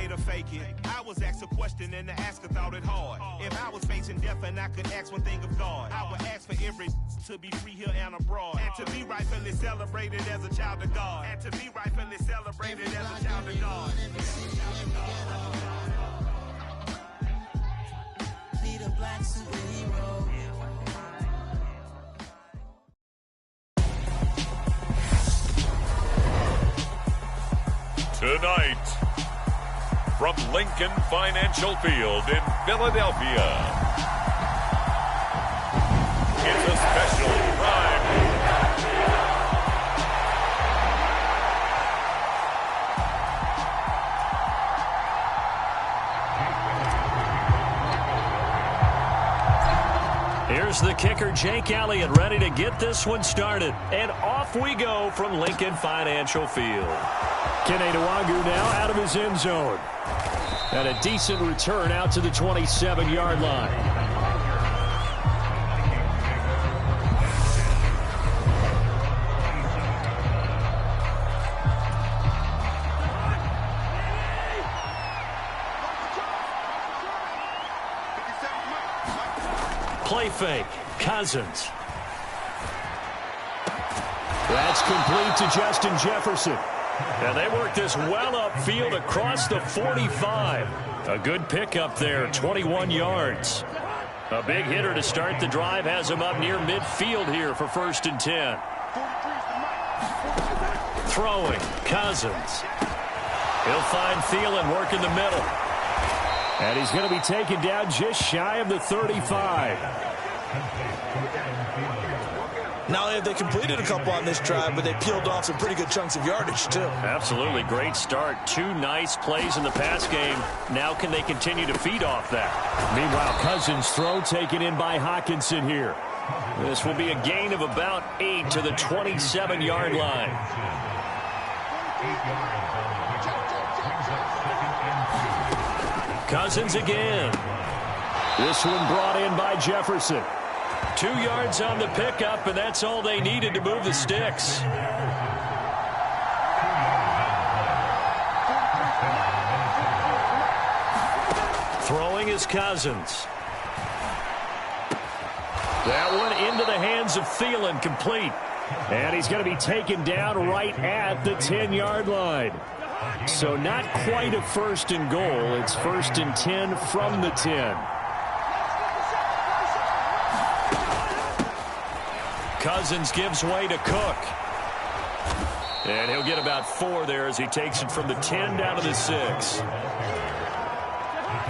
way to fake it. I was asked a question and the asker thought it hard. If I was facing death and I could ask one thing of God, I would ask for every to be free here and abroad, and to be rightfully celebrated as a child of God, and to be rightfully celebrated as a child of God. Need a black superhero. Tonight, from Lincoln Financial Field in Philadelphia, it's a special prime. Here's the kicker, Jake Elliott, ready to get this one started. And off we go from Lincoln Financial Field. Kene Nwagu now out of his end zone. And a decent return out to the 27-yard line. Play fake. Cousins. That's complete to Justin Jefferson. And they work this well upfield across the 45. A good pickup there, 21 yards. A big hitter to start the drive has him up near midfield here for 1st and 10. Throwing, Cousins. He'll find Thielen working the middle. And he's going to be taken down just shy of the 35. Not only have they completed a couple on this drive, but they peeled off some pretty good chunks of yardage, too. Absolutely. Great start. 2 nice plays in the pass game. Now can they continue to feed off that? Meanwhile, Cousins' throw taken in by Hockenson here. This will be a gain of about 8 to the 27-yard line. Cousins again. This one brought in by Jefferson. 2 yards on the pickup, and that's all they needed to move the sticks. Throwing is Cousins. That one into the hands of Thielen, complete. And he's going to be taken down right at the 10-yard line. So not quite a 1st and goal. It's 1st and 10 from the 10. Cousins gives way to Cook. And he'll get about 4 there as he takes it from the 10 down to the 6.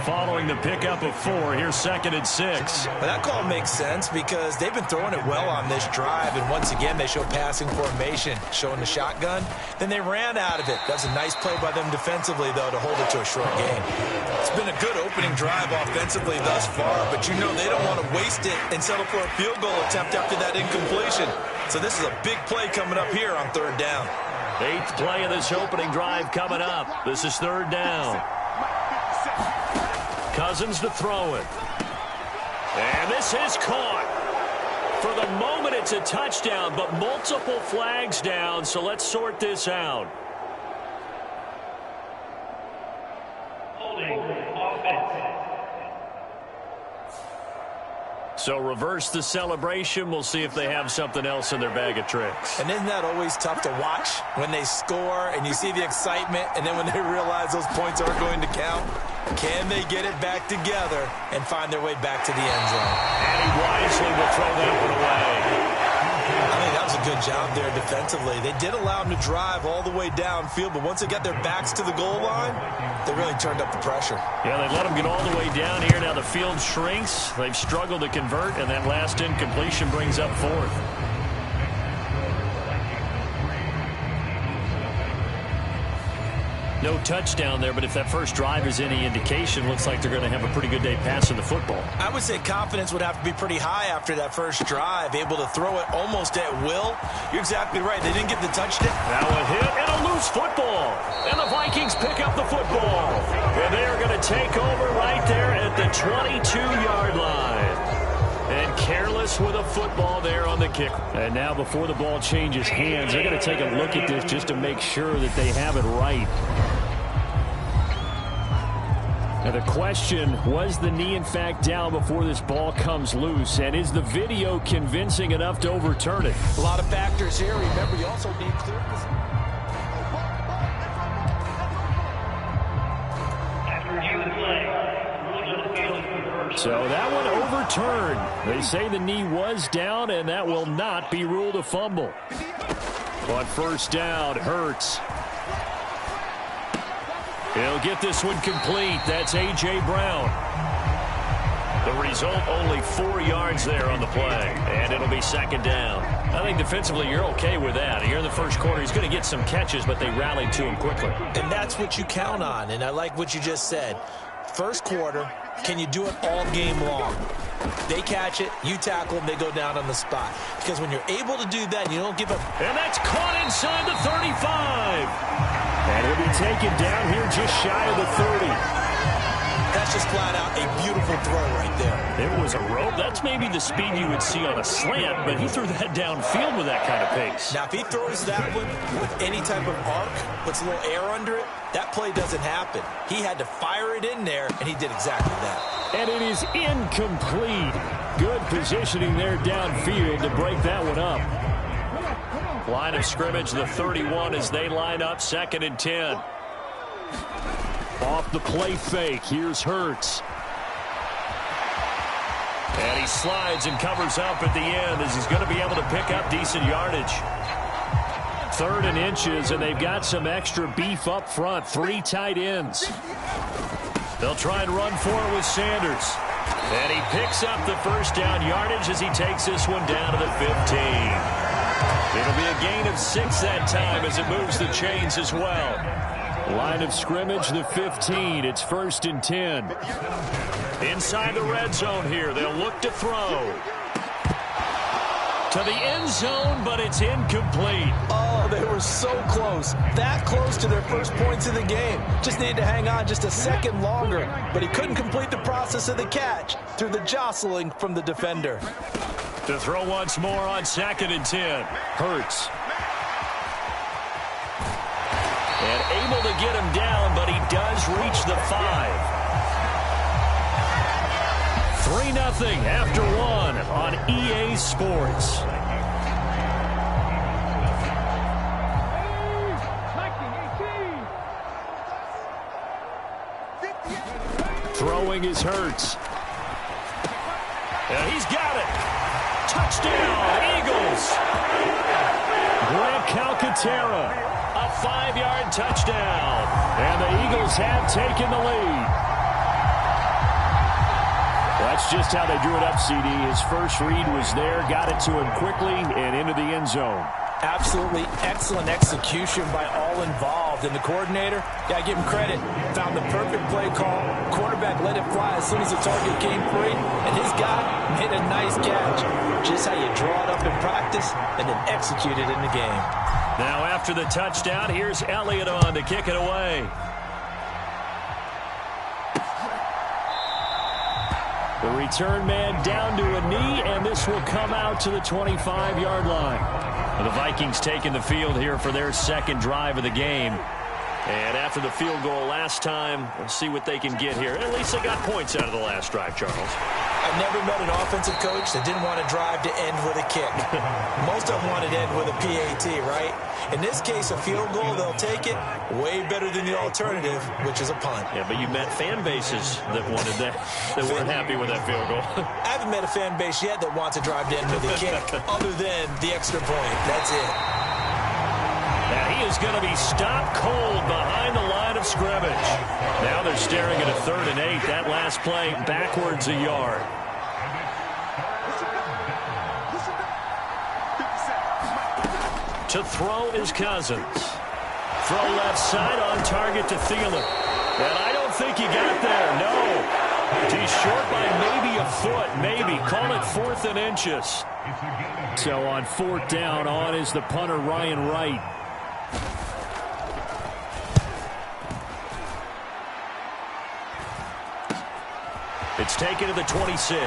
Following the pickup of 4, here's 2nd and 6. But that call makes sense because they've been throwing it well on this drive, and once again they show passing formation, showing the shotgun. Then they ran out of it. That's a nice play by them defensively, though, to hold it to a short gain. It's been a good opening drive offensively thus far, but you know they don't want to waste it and settle for a field goal attempt after that incompletion. So this is a big play coming up here on 3rd down. 8th play of this opening drive coming up. This is 3rd down. Cousins to throw it. And this is caught. For the moment, it's a touchdown, but multiple flags down, so let's sort this out. Holding offense. So reverse the celebration. We'll see if they have something else in their bag of tricks. And isn't that always tough to watch when they score and you see the excitement, and then when they realize those points aren't going to count? Can they get it back together and find their way back to the end zone? And he wisely will throw that one away. I think that was a good job there defensively. They did allow them to drive all the way downfield, but once they got their backs to the goal line, they really turned up the pressure. Yeah, they let them get all the way down here. Now the field shrinks. They've struggled to convert, and that last incompletion brings up 4th. No touchdown there, but if that first drive is any indication, looks like they're going to have a pretty good day passing the football. I would say confidence would have to be pretty high after that first drive, able to throw it almost at will. You're exactly right. They didn't get the touchdown. Now a hit and a loose football. And the Vikings pick up the football. And they are going to take over right there at the 22-yard line. And careless with a football there on the kick. And now before the ball changes hands, they're going to take a look at this just to make sure that they have it right. Now the question, was the knee in fact down before this ball comes loose? And is the video convincing enough to overturn it? A lot of factors here. Remember, you also need clear position. So that one overturned. They say the knee was down, and that will not be ruled a fumble. On first down, Hurts. He'll get this one complete. That's A.J. Brown. The result, only 4 yards there on the play, and it'll be second down. I think defensively you're okay with that. Here in the first quarter, he's going to get some catches, but they rallied to him quickly. And that's what you count on, and I like what you just said. First quarter, can you do it all game long? They catch it, you tackle them, they go down on the spot. Because when you're able to do that, you don't give up. And that's caught inside the 35. And he'll be taken down here just shy of the 30. That's just flat out a beautiful throw right there. It was a rope. That's maybe the speed you would see on a slant, but he threw that downfield with that kind of pace. Now, if he throws that one with any type of arc, puts a little air under it, that play doesn't happen. He had to fire it in there, and he did exactly that. And it is incomplete. Good positioning there downfield to break that one up. Line of scrimmage, the 31 as they line up, 2nd and 10. Off the play fake, here's Hurts. And he slides and covers up at the end as he's going to be able to pick up decent yardage. 3rd and inches, and they've got some extra beef up front. 3 tight ends. They'll try and run for it with Sanders. And he picks up the first down yardage as he takes this one down to the 15. It'll be a gain of 6 that time as it moves the chains as well. Line of scrimmage, the 15. It's 1st and 10. Inside the red zone here. They'll look to throw. To the end zone, but it's incomplete. Oh, they were so close. That close to their first points of the game. Just needed to hang on just a second longer. But he couldn't complete the process of the catch through the jostling from the defender. To throw once more on 2nd and 10. Hurts. And able to get him down, but he does reach the 5. 3-0 after 1 on EA Sports. Throwing is Hurts. And he's got it. Touchdown, Eagles. Grant Calcaterra, a 5-yard touchdown. And the Eagles have taken the lead. That's just how they drew it up, CD. His first read was there, got it to him quickly, and into the end zone. Absolutely excellent execution by all involved. And the coordinator, got to give him credit, found the perfect play call. Quarterback let it fly as soon as the target came free, and his guy made a nice catch. Just how you draw it up in practice and then execute it in the game. Now after the touchdown, here's Elliott on to kick it away. The return man down to a knee, and this will come out to the 25-yard line. The Vikings taking the field here for their second drive of the game. And after the field goal last time, we'll see what they can get here. At least they got points out of the last drive, Charles. I've never met an offensive coach that didn't want to drive to end with a kick. Most of them wanted to end with a PAT, right? In this case, a field goal, they'll take it. Way better than the alternative, which is a punt. Yeah, but you met fan bases that wanted that, that weren't happy with that field goal. I haven't met a fan base yet that wants to drive to end with a kick, other than the extra point. That's it. Now he is going to be stopped cold behind the line of scrimmage. Now they're staring at a 3rd and 8. That last play backwards a yard. To throw is Cousins. Throw left side on target to Thielen. And I don't think he got there. No. He's short by maybe a foot. Maybe. Call it 4th and inches. So on 4th down, on is the punter Ryan Wright. It's taken to the 26.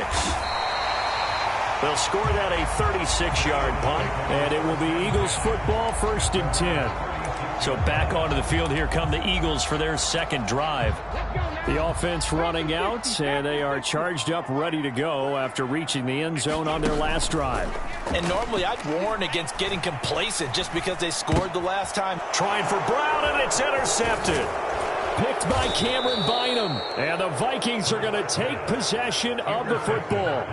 They'll score that a 36-yard punt. And it will be Eagles football, 1st and 10. So back onto the field, here come the Eagles for their second drive. The offense running out, and they are charged up, ready to go after reaching the end zone on their last drive. And normally I'd warn against getting complacent just because they scored the last time. Trying for Brown, and it's intercepted. Picked by Cameron Bynum, and the Vikings are going to take possession of the football.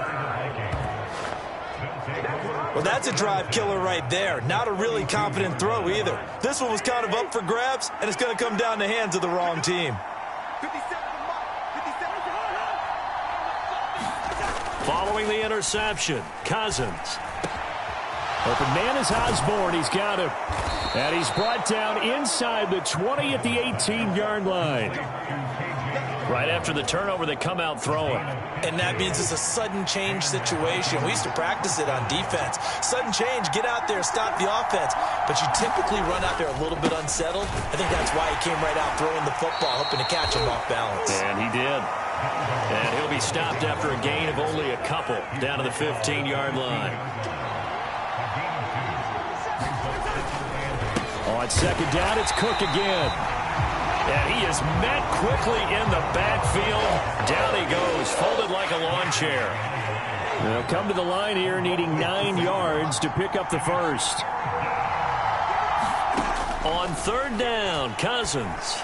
Well, that's a drive killer right there. Not a really confident throw either. This one was kind of up for grabs, and it's going to come down the hands of the wrong team. Following the interception, Cousins. Open man is Osborne. He's got him. And he's brought down inside the 20 at the 18-yard line. Right after the turnover, they come out throwing. And that means it's a sudden change situation. We used to practice it on defense. Sudden change, get out there, stop the offense. But you typically run out there a little bit unsettled. I think that's why he came right out throwing the football, hoping to catch him off balance. And he did. And he'll be stopped after a gain of only a couple down to the 15-yard line. On second down, it's Cook again. And he is met quickly in the backfield. Down he goes, folded like a lawn chair. They'll come to the line here, needing 9 yards to pick up the first. On third down, Cousins.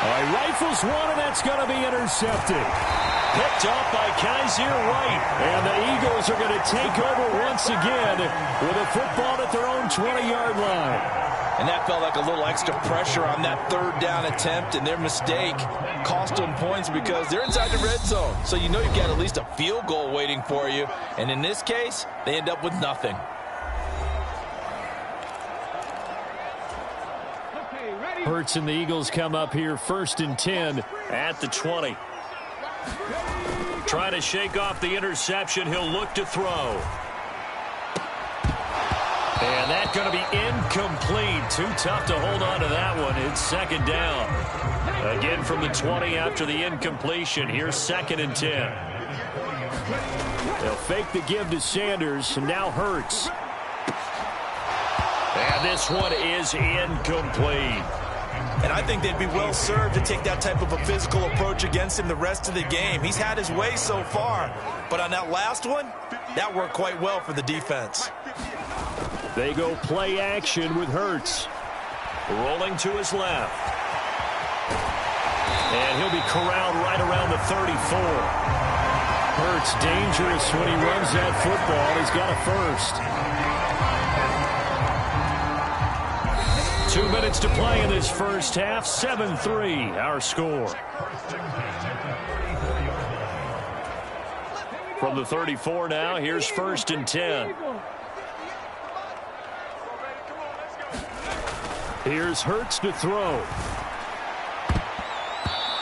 All right, rifles one, and that's going to be intercepted. Picked off by Kaiser White. And the Eagles are going to take over once again with a football at their own 20-yard line. And that felt like a little extra pressure on that third down attempt, and their mistake cost them points because they're inside the red zone. So you know you've got at least a field goal waiting for you. And in this case, they end up with nothing. Hurts and the Eagles come up here 1st and 10 at the 20. Trying to shake off the interception. He'll look to throw. And that's going to be incomplete. Too tough to hold on to that one. It's second down. Again from the 20 after the incompletion. Here's 2nd and 10. They'll fake the give to Sanders, and now Hurts. And this one is incomplete. And I think they'd be well served to take that type of a physical approach against him the rest of the game. He's had his way so far. But on that last one, that worked quite well for the defense. They go play action with Hurts. Rolling to his left. And he'll be corralled right around the 34. Hurts dangerous when he runs that football. He's got a first. 2 minutes to play in this first half. 7-3 our score. From the 34 now, here's 1st and 10. Here's Hurts to throw.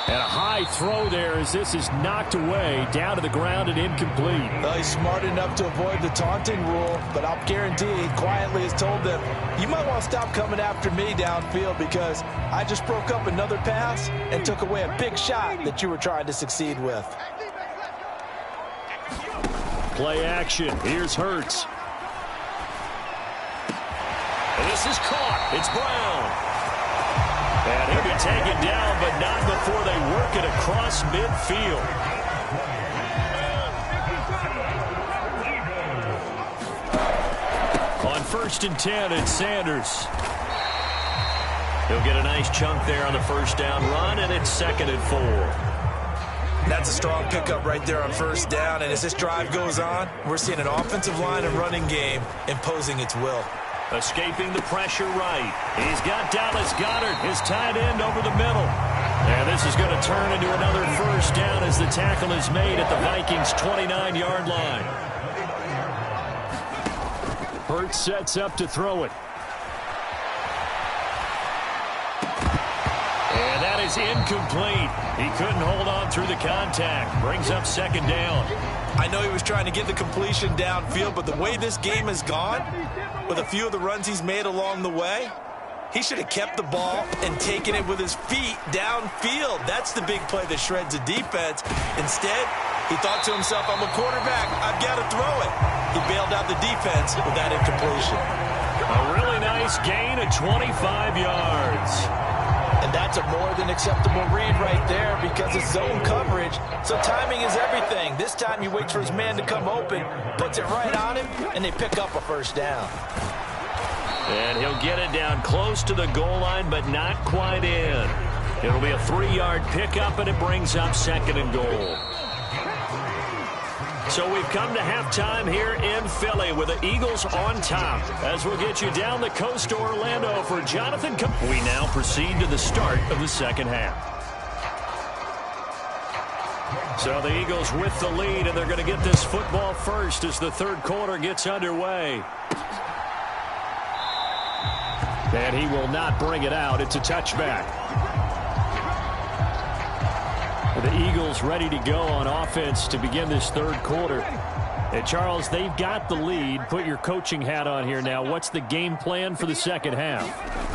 And a high throw there as this is knocked away, down to the ground and incomplete. Well, he's smart enough to avoid the taunting rule, but I'll guarantee he quietly has told them, you might want to stop coming after me downfield because I just broke up another pass and took away a big shot that you were trying to succeed with. Play action. Here's Hurts. And this is caught. It's Brown. And he'll be taken down, but not before they work it across midfield. On 1st and 10, it's Sanders. He'll get a nice chunk there on the first down run, and it's 2nd and 4. That's a strong pickup right there on first down, and as this drive goes on, we're seeing an offensive line and running game imposing its will. Escaping the pressure right. He's got Dallas Goedert, his tight end, over the middle. And this is going to turn into another first down as the tackle is made at the Vikings' 29-yard line. Hurts sets up to throw it. And that is incomplete. He couldn't hold on through the contact. Brings up 2nd down. I know he was trying to get the completion downfield, but the way this game has gone, with a few of the runs he's made along the way, he should have kept the ball and taken it with his feet downfield. That's the big play that shreds a defense. Instead, he thought to himself, I'm a quarterback, I've got to throw it. He bailed out the defense with that incompletion. A really nice gain of 25 yards. And that's a more than acceptable read right there because it's zone coverage, so timing is everything. This time he waits for his man to come open, puts it right on him, and they pick up a first down. And he'll get it down close to the goal line, but not quite in. It'll be a 3-yard pickup, and it brings up 2nd and goal. So we've come to halftime here in Philly with the Eagles on top. As we'll get you down the coast to Orlando for Jonathan. We now proceed to the start of the second half. So the Eagles with the lead, and they're going to get this football first as the third quarter gets underway. And he will not bring it out. It's a touchback. The Eagles ready to go on offense to begin this third quarter. And Charles, they've got the lead. Put your coaching hat on here now. What's the game plan for the second half?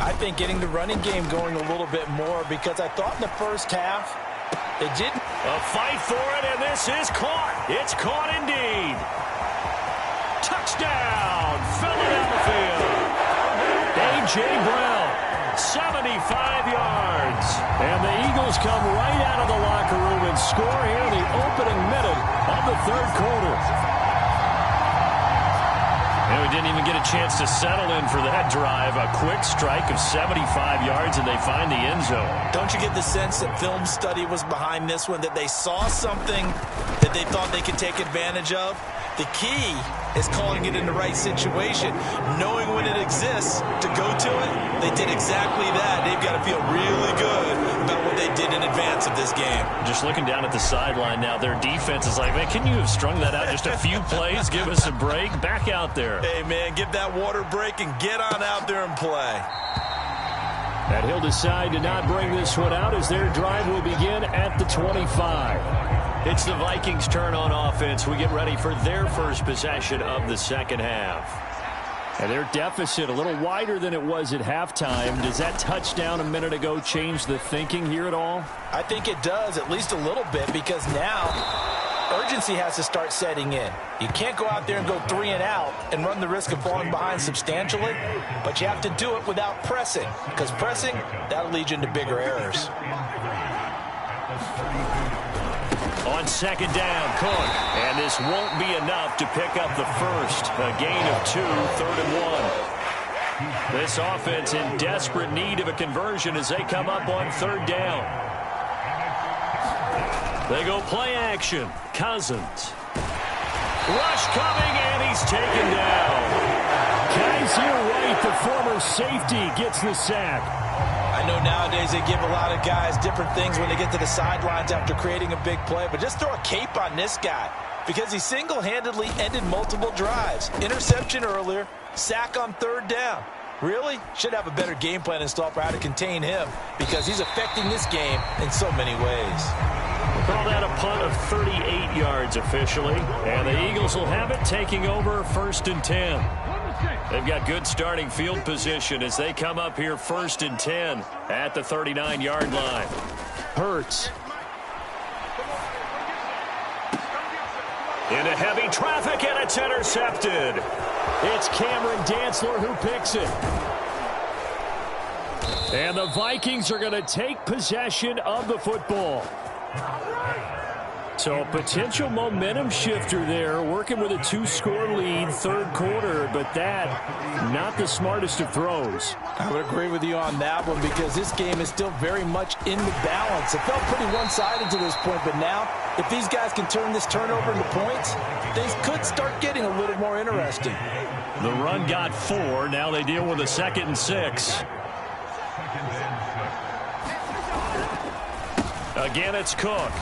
I think getting the running game going a little bit more because I thought in the first half they didn't. A fight for it, and this is caught. It's caught indeed. Touchdown, Philadelphia. A.J. Brown, 75 yards. And the Eagles come right out of the locker room and score here in the opening minute of the third quarter. And we didn't even get a chance to settle in for that drive. A quick strike of 75 yards, and they find the end zone. Don't you get the sense that film study was behind this one, that they saw something that they thought they could take advantage of? The key is calling it in the right situation, knowing when it exists to go to it. They did exactly that. They've got to feel really good about what they did in advance of this game. Just looking down at the sideline now, their defense is like, man, can you have strung that out just a few plays? Give us a break. Back out there. Hey, man, give that water break and get on out there and play. And he'll decide to not bring this one out as their drive will begin at the 25. It's the Vikings' turn on offense. We get ready for their first possession of the second half. And their deficit a little wider than it was at halftime. Does that touchdown a minute ago change the thinking here at all? I think it does, at least a little bit, because now urgency has to start setting in. You can't go out there and go 3 and out and run the risk of falling behind substantially, but you have to do it without pressing, because pressing, that'll lead you into bigger errors. On second down, Cook. And this won't be enough to pick up the first. A gain of 2, 3rd and 1. This offense in desperate need of a conversion as they come up on 3rd down. They go play action. Cousins. Rush coming, and he's taken down. Kaiser White, the former safety, gets the sack. I know nowadays they give a lot of guys different things when they get to the sidelines after creating a big play, but just throw a cape on this guy because he single-handedly ended multiple drives. Interception earlier, sack on 3rd down. Really? Should have a better game plan installed for how to contain him because he's affecting this game in so many ways. Call that a punt of 38 yards officially, and the Eagles will have it taking over 1st and 10. They've got good starting field position as they come up here 1st and 10 at the 39-yard line. Hurts. Into heavy traffic, and it's intercepted. It's Cameron Dantzler who picks it. And the Vikings are going to take possession of the football. So a potential momentum shifter there, working with a 2-score lead, 3rd quarter, but that, not the smartest of throws. I would agree with you on that one because this game is still very much in the balance. It felt pretty one-sided to this point, but now, if these guys can turn this turnover into points, things could start getting a little more interesting. The run got 4. Now they deal with a 2nd and 6. Again, it's Cook.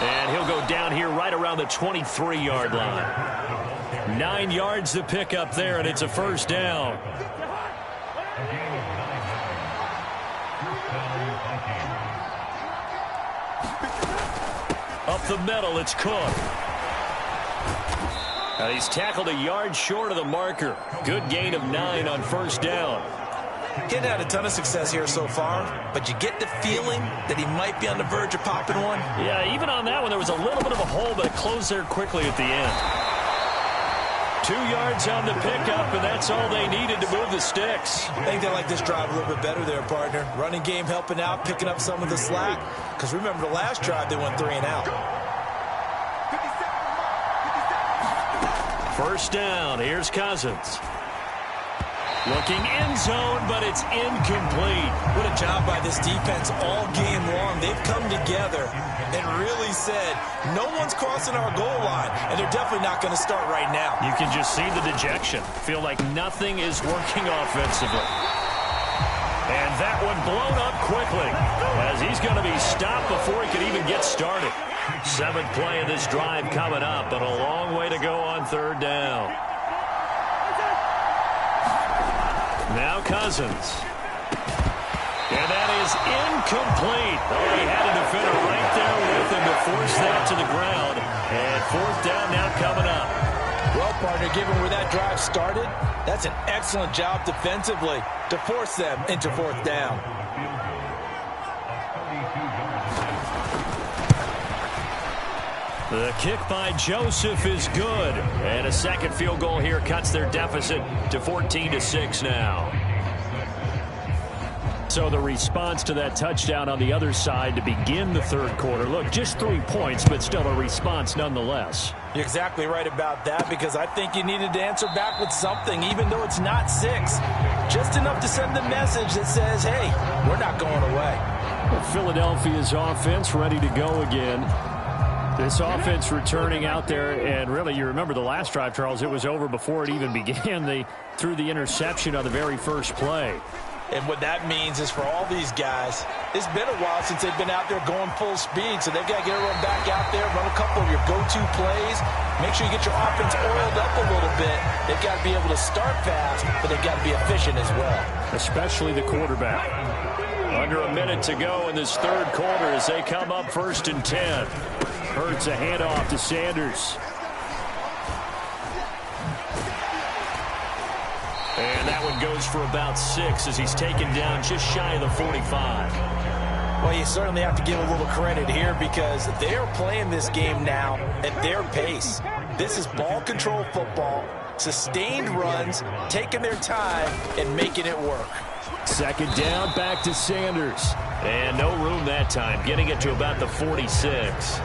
And he'll go down here right around the 23-yard line. 9 yards to pick up there, and it's a 1st down. Up the middle, it's Cook. And he's tackled a yard short of the marker. Good gain of 9 on 1st down. He hadn't had a ton of success here so far, but you get the feeling that he might be on the verge of popping one. Yeah, even on that one, there was a little bit of a hole, but it closed there quickly at the end. 2 yards on the pickup, and that's all they needed to move the sticks. I think they like this drive a little bit better there, partner. Running game helping out, picking up some of the slack. Because remember the last drive, they went 3 and out. First down, here's Cousins. Looking end zone, but it's incomplete. What a job by this defense all game long. They've come together and really said, no one's crossing our goal line, and they're definitely not going to start right now. You can just see the dejection. Feel like nothing is working offensively. And that one blown up quickly as he's going to be stopped before he can even get started. 7th play of this drive coming up, but a long way to go on 3rd down. Now Cousins. And that is incomplete. Oh, he had a defender right there with him to force that to the ground. And 4th down now coming up. Well, partner, given where that drive started, that's an excellent job defensively to force them into 4th down. The kick by Joseph is good. And a second field goal here cuts their deficit to 14-6 now. So the response to that touchdown on the other side to begin the 3rd quarter. Look, just 3 points, but still a response nonetheless. You're exactly right about that, because I think you needed to answer back with something, even though it's not 6. Just enough to send the message that says, hey, we're not going away. Well, Philadelphia's offense ready to go again. This offense returning out there, and really, you remember the last drive, Charles, it was over before it even began. They threw the interception on the very first play. And what that means is for all these guys, it's been a while since they've been out there going full speed, so they've got to get everyone back out there, run a couple of your go-to plays, make sure you get your offense oiled up a little bit. They've got to be able to start fast, but they've got to be efficient as well. Especially the quarterback. Under a minute to go in this 3rd quarter as they come up 1st and 10. Hurts a handoff to Sanders. And that one goes for about 6 as he's taken down just shy of the 45. Well, you certainly have to give a little credit here because they're playing this game now at their pace. This is ball control football, sustained runs, taking their time and making it work. 2nd down, back to Sanders. And no room that time, getting it to about the 46.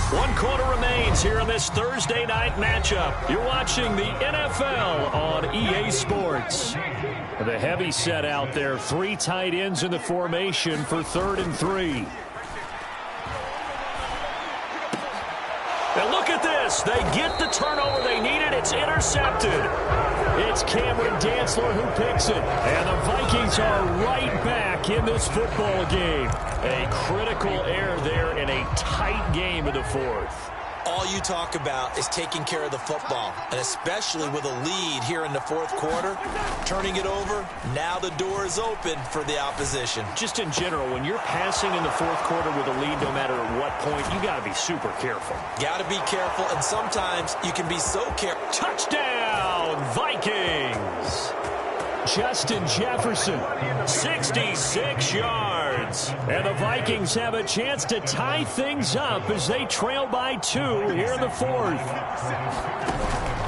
1 quarter remains here in this Thursday night matchup. You're watching the NFL on EA Sports. The heavy set out there. 3 tight ends in the formation for 3rd and 3. And look at this. They get the turnover they needed. It's intercepted. It's Cameron Dantzler who picks it. And the Vikings are right back in this football game. A critical error there in a tight game in the 4th. All you talk about is taking care of the football, and especially with a lead here in the 4th quarter, turning it over, now the door is open for the opposition. Just in general, when you're passing in the 4th quarter with a lead, no matter at what point, you got to be super careful. Got to be careful, and sometimes you can be so careful. Touchdown, Vikings! Justin Jefferson, 66 yards. And the Vikings have a chance to tie things up as they trail by 2 here in the 4th.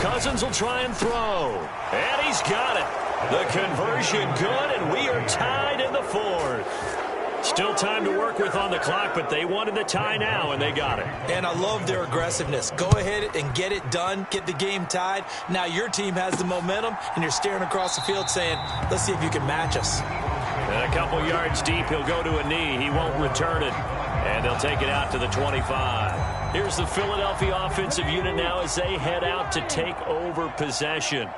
Cousins will try and throw. And he's got it. The conversion good, and we are tied in the 4th. Still time to work with on the clock, but they wanted the tie now, and they got it. And I love their aggressiveness. Go ahead and get it done, get the game tied. Now your team has the momentum, and you're staring across the field saying, let's see if you can match us. And a couple yards deep, he'll go to a knee. He won't return it, and they'll take it out to the 25. Here's the Philadelphia offensive unit now as they head out to take over possession.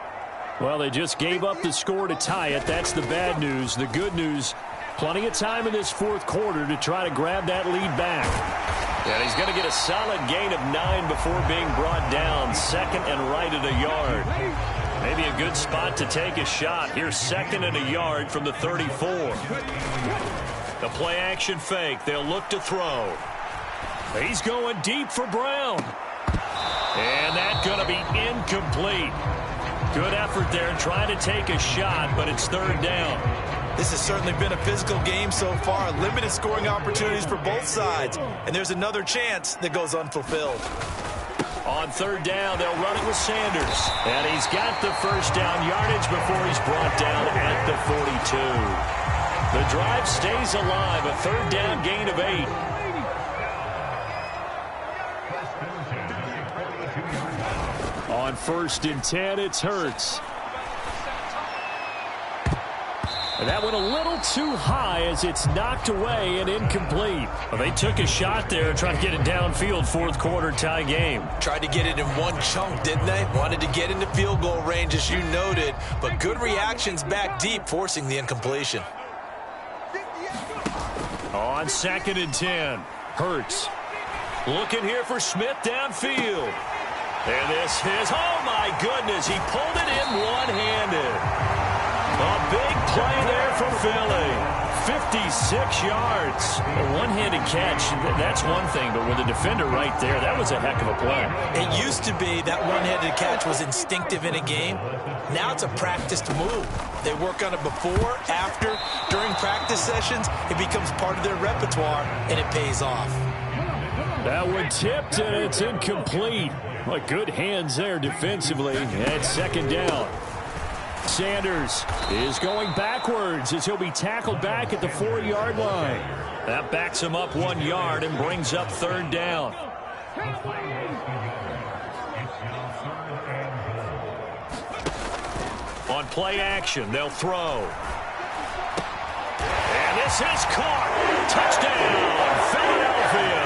Well, they just gave up the score to tie it. That's the bad news. The good news, plenty of time in this 4th quarter to try to grab that lead back. And he's going to get a solid gain of 9 before being brought down. 2nd and right at a yard. Maybe a good spot to take a shot. Here's 2nd and a yard from the 34. The play action fake. They'll look to throw. He's going deep for Brown. And that's going to be incomplete. Good effort there trying to take a shot, but it's 3rd down. This has certainly been a physical game so far. Limited scoring opportunities for both sides. And there's another chance that goes unfulfilled. On third down, they'll run it with Sanders. And he's got the first down yardage before he's brought down at the 42. The drive stays alive, a third down gain of 8. On 1st and 10, it's Hurts. And that went a little too high as it's knocked away and incomplete. Well, they took a shot there, trying to get it downfield, fourth quarter tie game. Tried to get it in one chunk, didn't they? Wanted to get into field goal range, as you noted, but good reactions back deep, forcing the incompletion. On 2nd and 10, Hurts. Looking here for Smith downfield. And this is, oh my goodness, he pulled it in one-handed. A big play there for Philly. 56 yards. A one-handed catch, that's one thing, but with the defender right there, that was a heck of a play. It used to be that one-handed catch was instinctive in a game. Now it's a practiced move. They work on it before, after, during practice sessions. It becomes part of their repertoire, and it pays off. That one tipped, and it's incomplete. Well, good hands there defensively at 2nd down. Sanders is going backwards as he'll be tackled back at the 4-yard line. That backs him up 1 yard and brings up 3rd down. On play action, they'll throw. And this is caught. Touchdown, Philadelphia.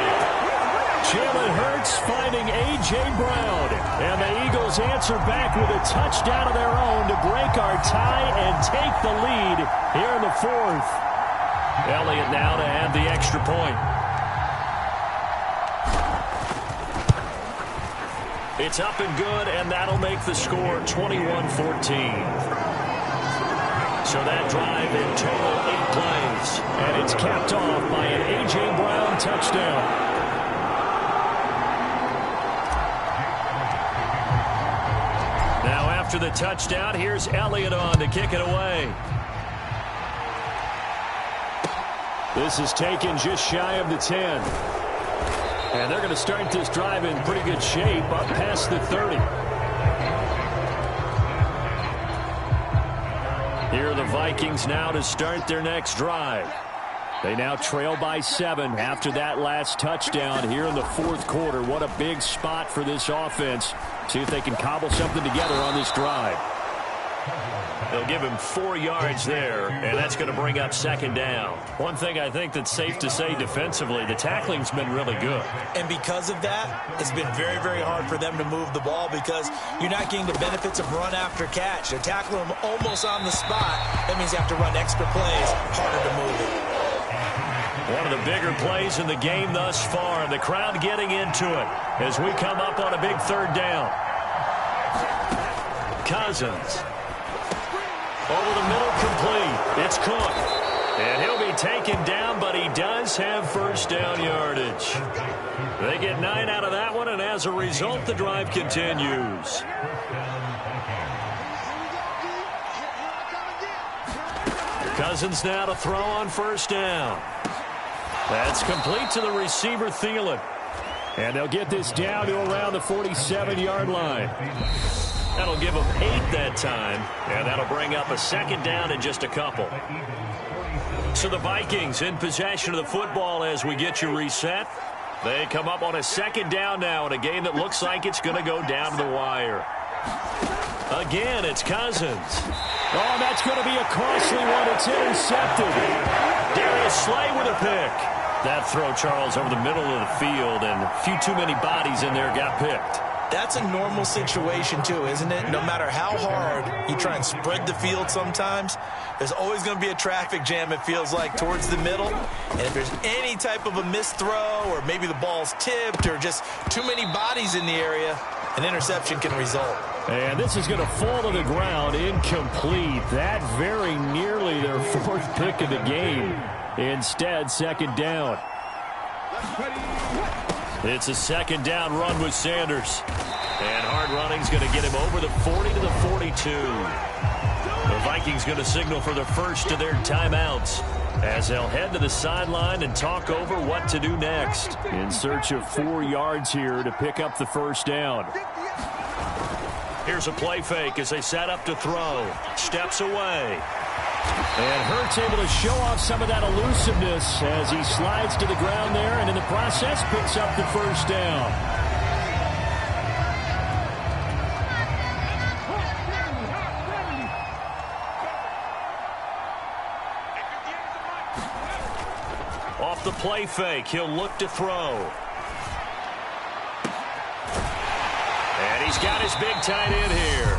Jalen Hurts finding A.J. Brown. And the Eagles answer back with a touchdown of their own to break our tie and take the lead here in the 4th. Elliott now to add the extra point. It's up and good, and that'll make the score 21-14. So that drive in total 8 plays. And it's capped off by an A.J. Brown touchdown. After the touchdown, here's Elliott on to kick it away. This is taken just shy of the 10. And they're going to start this drive in pretty good shape up past the 30. Here are the Vikings now to start their next drive. They now trail by 7 after that last touchdown here in the 4th quarter. What a big spot for this offense. See if they can cobble something together on this drive. They'll give him 4 yards there, and that's going to bring up 2nd down. One thing I think that's safe to say defensively, the tackling's been really good. And because of that, it's been very, very hard for them to move the ball because you're not getting the benefits of run after catch. They're tackling them almost on the spot. That means you have to run extra plays, harder to move it. One of the bigger plays in the game thus far, and the crowd getting into it as we come up on a big 3rd down. Cousins. Over the middle, complete. It's Cook. And he'll be taken down, but he does have first down yardage. They get 9 out of that one, and as a result, the drive continues. Cousins now to throw on first down. That's complete to the receiver, Thielen. And they'll get this down to around the 47-yard line. That'll give them 8 that time, and that'll bring up a 2nd down in just a couple. So the Vikings in possession of the football as we get you reset. They come up on a 2nd down now in a game that looks like it's going to go down to the wire. Again, it's Cousins. Oh, that's going to be a costly one. It's intercepted. Darius Slay with a pick. That throw, Charles, over the middle of the field, and a few too many bodies in there got picked. That's a normal situation, too, isn't it? No matter how hard you try and spread the field sometimes, there's always going to be a traffic jam, it feels like, towards the middle. And if there's any type of a missed throw or maybe the ball's tipped or just too many bodies in the area, an interception can result. And this is going to fall to the ground, incomplete. That very nearly their 4th pick of the game. Instead, 2nd down. It's a 2nd down run with Sanders. And hard running's going to get him over the 40 to the 42. The Vikings Vikings going to signal for the first of their timeouts as they'll head to the sideline and talk over what to do next. In search of 4 yards here to pick up the first down. Here's a play fake as they set up to throw. Steps away. And Hurts able to show off some of that elusiveness as he slides to the ground there and in the process picks up the first down. Off the play fake, he'll look to throw. And he's got his big tight end here.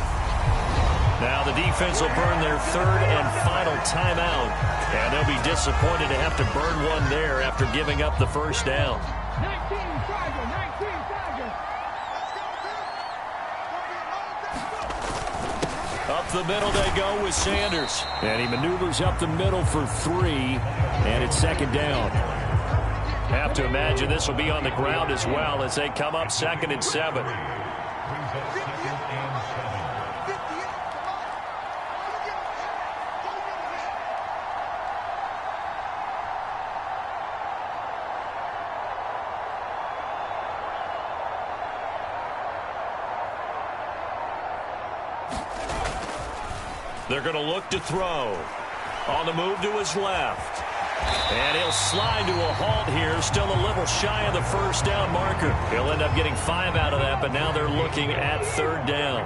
Now the defense will burn their third and final timeout. And they'll be disappointed to have to burn one there after giving up the first down. 19 Up the middle they go with Sanders. And he maneuvers up the middle for 3. And it's second down. Have to imagine this will be on the ground as well as they come up 2nd and 7. They're going to look to throw. On the move to his left. And he'll slide to a halt here. Still a little shy of the first down marker. He'll end up getting 5 out of that, but now they're looking at 3rd down.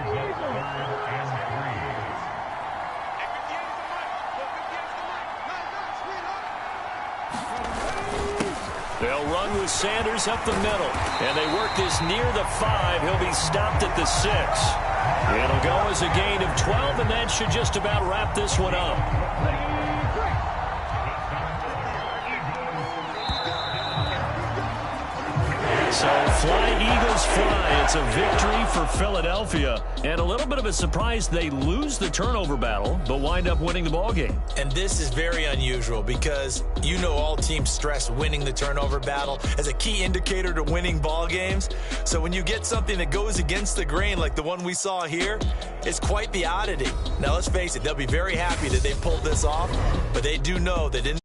They'll run with Sanders up the middle. And they work this near the 5. He'll be stopped at the 6. It'll go as a gain of 12, and that should just about wrap this one up. So fly, Eagles, fly. It's a victory for Philadelphia. And a little bit of a surprise, they lose the turnover battle, but wind up winning the ballgame. And this is very unusual because you know all teams stress winning the turnover battle as a key indicator to winning ball games. So when you get something that goes against the grain like the one we saw here, it's quite the oddity. Now let's face it, they'll be very happy that they pulled this off, but they do know that in